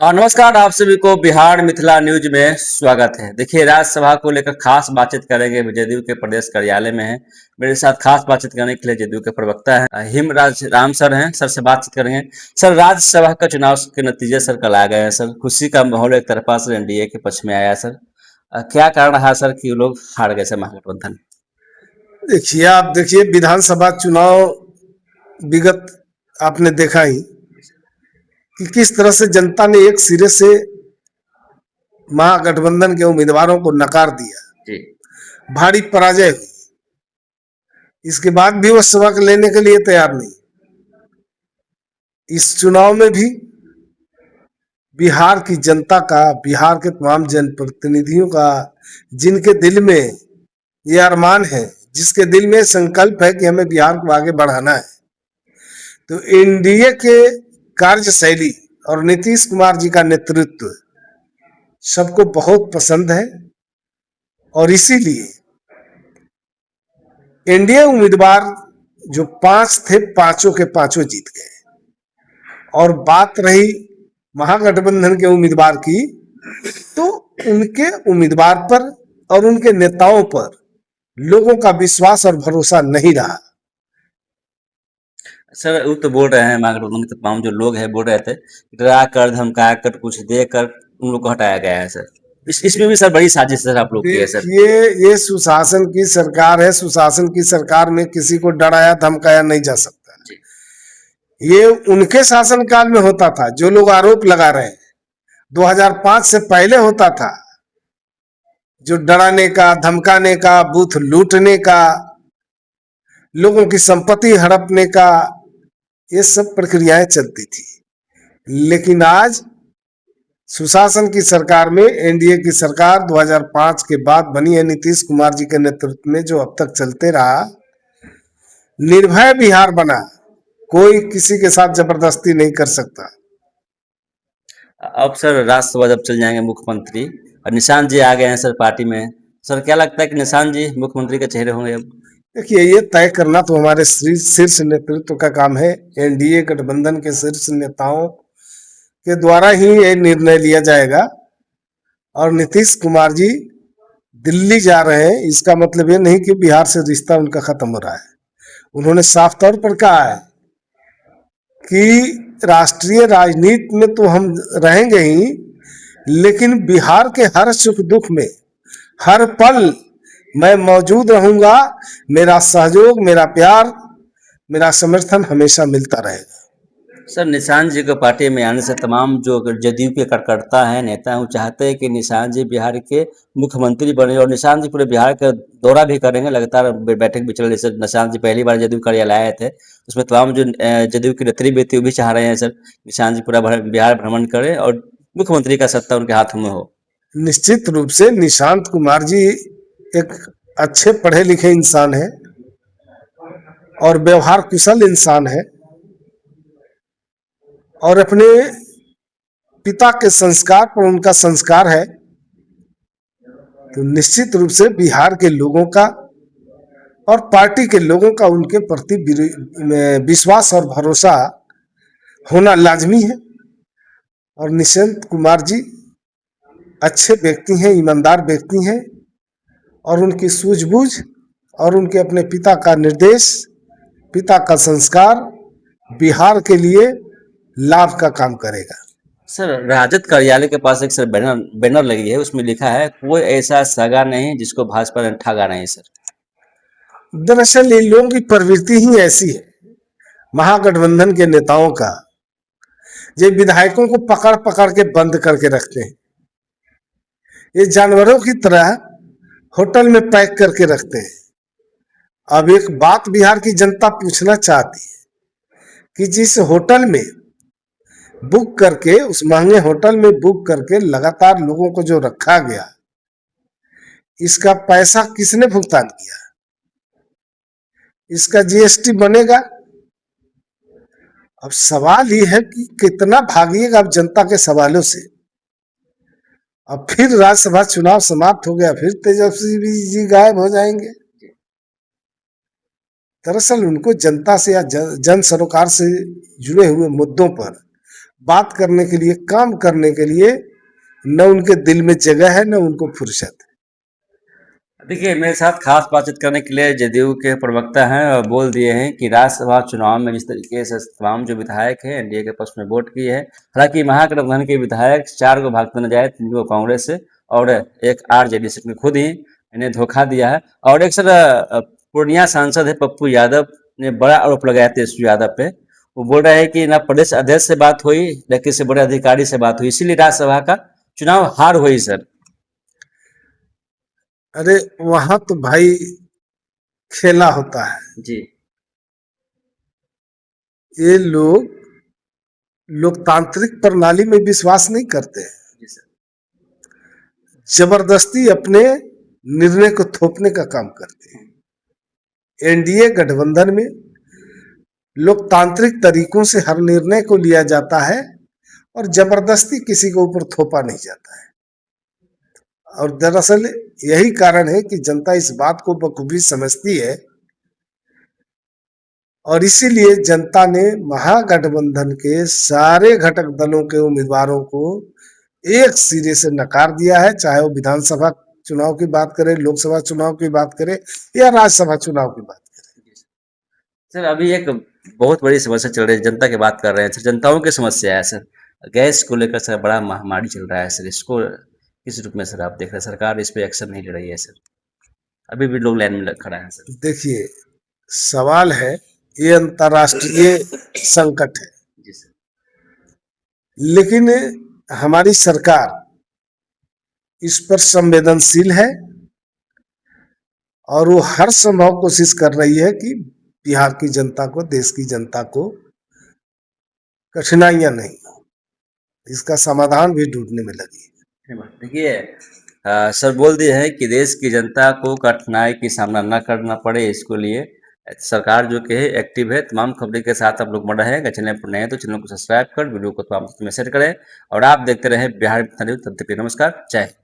नमस्कार, आप सभी को बिहार मिथिला न्यूज में स्वागत है। देखिए, राज्यसभा को लेकर खास बातचीत करेंगे। जदयू के प्रदेश कार्यालय में है। मेरे साथ खास बातचीत करने के लिए जदयू के प्रवक्ता है हिमराज राम सर हैं। सर से बातचीत करेंगे। सर, राज्यसभा का चुनाव के नतीजे सर कल आ गए हैं। सर, खुशी का माहौल एक तरफा से एनडीए के पक्ष में आया। सर, क्या कारण रहा सर कि लोग हार गए सर महागठबंधन? देखिए विधानसभा चुनाव विगत आपने देखा ही कि किस तरह से जनता ने एक सिरे से महागठबंधन के उम्मीदवारों को नकार दिया। जी। भारी पराजय हुई। इसके बाद भी वो सबक लेने के लिए तैयार नहीं। इस चुनाव में भी बिहार की जनता का, बिहार के तमाम जनप्रतिनिधियों का, जिनके दिल में ये अरमान है, जिसके दिल में संकल्प है कि हमें बिहार को आगे बढ़ाना है, तो एनडीए के कार्यशैली और नीतीश कुमार जी का नेतृत्व सबको बहुत पसंद है। और इसीलिए एनडीए उम्मीदवार जो 5 थे, पांचों के पांचों जीत गए। और बात रही महागठबंधन के उम्मीदवार की, तो उनके उम्मीदवार पर और उनके नेताओं पर लोगों का विश्वास और भरोसा नहीं रहा। सर, वो तो बोल रहे हैं, महागठबंधन के तमाम जो लोग हैं बोल रहे थे, डरा कर धमका कर कुछ देकर उन लोग को हटाया गया है। सर, इसमें भी सर बड़ी साजिश सर आप लोग की है। सर, देखिए, ये सुशासन की सरकार है। सुशासन की सरकार में किसी को डराया धमकाया नहीं जा सकता। ये उनके शासनकाल में होता था। जो लोग आरोप लगा रहे हैं 2005 से पहले होता था, जो डराने का, धमकाने का, बूथ लूटने का, लोगों की संपत्ति हड़पने का, ये सब प्रक्रियाएं चलती थी। लेकिन आज सुशासन की सरकार में, एनडीए की सरकार 2005 के बाद बनी है, नीतीश कुमार जी के नेतृत्व में, जो अब तक चलते रहा, निर्भय बिहार बना। कोई किसी के साथ जबरदस्ती नहीं कर सकता। अब सर राज्यसभा जब चल जाएंगे मुख्यमंत्री और निशांत जी आ गए हैं सर पार्टी में, सर क्या लगता है कि निशांत जी मुख्यमंत्री के चेहरे होंगे अब? देखिए, ये तय करना तो हमारे शीर्ष नेतृत्व का काम है। एनडीए गठबंधन के शीर्ष नेताओं के द्वारा ही ये निर्णय लिया जाएगा। और नीतीश कुमार जी दिल्ली जा रहे हैं, इसका मतलब ये नहीं कि बिहार से रिश्ता उनका खत्म हो रहा है। उन्होंने साफ तौर पर कहा है कि राष्ट्रीय राजनीति में तो हम रहेंगे ही, लेकिन बिहार के हर सुख दुख में, हर पल मैं मौजूद रहूंगा। मेरा सहयोग, मेरा प्यार, मेरा समर्थन हमेशा मिलता रहेगा। सर, निशांत जी को पार्टी में आने से तमाम जो जदयू के कार्यकर्ता हैं, नेता हैं, वो चाहते हैं कि निशांत जी बिहार के मुख्यमंत्री बने और निशांत जी पूरे बिहार का दौरा भी करेंगे। लगातार बैठक भी चल रही है। सर, निशांत जी पहली बार जदयू कार्यालय आए थे, उसमें तमाम जो जदयू की नेतृत्व थी वो भी चाह रहे हैं सर निशांत जी पूरा बिहार भ्रमण करें और मुख्यमंत्री का सत्ता उनके हाथों में हो। निश्चित रूप से निशांत कुमार जी एक अच्छे पढ़े लिखे इंसान है और व्यवहार कुशल इंसान है, और अपने पिता के संस्कार पर उनका संस्कार है। तो निश्चित रूप से बिहार के लोगों का और पार्टी के लोगों का उनके प्रति विश्वास और भरोसा होना लाजमी है। और निशांत कुमार जी अच्छे व्यक्ति हैं, ईमानदार व्यक्ति हैं, और उनकी सूझबूझ और उनके अपने पिता का निर्देश, पिता का संस्कार बिहार के लिए लाभ का काम करेगा। सर, राजद कार्यालय के पास एक सर बैनर बैनर लगी है, उसमें लिखा है कोई ऐसा सगा नहीं जिसको भाजपा ने ठगा नहीं। सर, दरअसल इन लोगों की प्रवृत्ति ही ऐसी है, महागठबंधन के नेताओं का। ये विधायकों को पकड़ पकड़ के बंद करके रखते हैं। ये जानवरों की तरह होटल में पैक करके रखते हैं। अब एक बात बिहार की जनता पूछना चाहती है कि जिस होटल में बुक करके, उस महंगे होटल में बुक करके लगातार लोगों को जो रखा गया, इसका पैसा किसने भुगतान किया? इसका जीएसटी बनेगा। अब सवाल ये है कि कितना भागिएगा अब जनता के सवालों से। अब फिर राज्यसभा चुनाव समाप्त हो गया, फिर तेजस्वी जी गायब हो जाएंगे। दरअसल उनको जनता से या जन सरोकार से जुड़े हुए मुद्दों पर बात करने के लिए, काम करने के लिए न उनके दिल में जगह है, न उनको फुर्सत है। देखिए, मेरे साथ खास बातचीत करने के लिए जदयू के प्रवक्ता हैं और बोल दिए हैं कि राज्यसभा चुनाव में जिस तरीके से तमाम जो विधायक हैं एनडीए के पक्ष में वोट किए हैं, हालांकि महागठबंधन के विधायक 4 को भागते न जाए, 3 को कांग्रेस से और एक आरजेडी से, ने खुद ही इन्हें धोखा दिया है। और एक सर पूर्णिया सांसद है पप्पू यादव ने बड़ा आरोप लगाया तेजस्वी यादव पे। वो बोल रहे हैं कि ना प्रदेश अध्यक्ष से बात हुई, न किसी बड़े अधिकारी से बात हुई, इसीलिए राज्यसभा का चुनाव हार हुई सर। अरे वहां तो भाई खेला होता है। जी ये लोग लोकतांत्रिक प्रणाली में विश्वास नहीं करते हैं, जी सर। जबरदस्ती अपने निर्णय को थोपने का काम करते हैं। एनडीए गठबंधन में लोकतांत्रिक तरीकों से हर निर्णय को लिया जाता है और जबरदस्ती किसी के ऊपर थोपा नहीं जाता है। और दरअसल यही कारण है कि जनता इस बात को बखूबी समझती है और इसीलिए जनता ने महागठबंधन के सारे घटक दलों के उम्मीदवारों को एक सिरे से नकार दिया है, चाहे वो विधानसभा चुनाव की बात करें, लोकसभा चुनाव की बात करें या राज्यसभा चुनाव की बात करें। सर अभी एक बहुत बड़ी समस्या चल रही है, जनता की बात कर रहे हैं सर, जनताओं की समस्या है सर, गैस को लेकर सर बड़ा महामारी चल रहा है सर, इसको किस रूप में सर आप देख रहे हैं, सरकार इस पे एक्शन नहीं ले रही है सर, अभी भी लोग लाइन में खड़ा है सर। देखिए, सवाल है, ये अंतर्राष्ट्रीय संकट है, जी सर। लेकिन हमारी सरकार इस पर संवेदनशील है और वो हर संभव कोशिश कर रही है कि बिहार की जनता को, देश की जनता को कठिनाइयां नहीं हो, इसका समाधान भी ढूंढने में लगी है। देखिए सर बोल दिए हैं कि देश की जनता को कठिनाई की सामना न करना पड़े, इसको लिए सरकार जो कि है एक्टिव है। तमाम खबरें के साथ आप लोग बन रहे हैं, चैनल पर नए हैं तो चैनल को सब्सक्राइब कर वीडियो को तमाम में शेयर करें और आप देखते रहे बिहार न्यूज। तब तक के लिए नमस्कार, जय हिंद।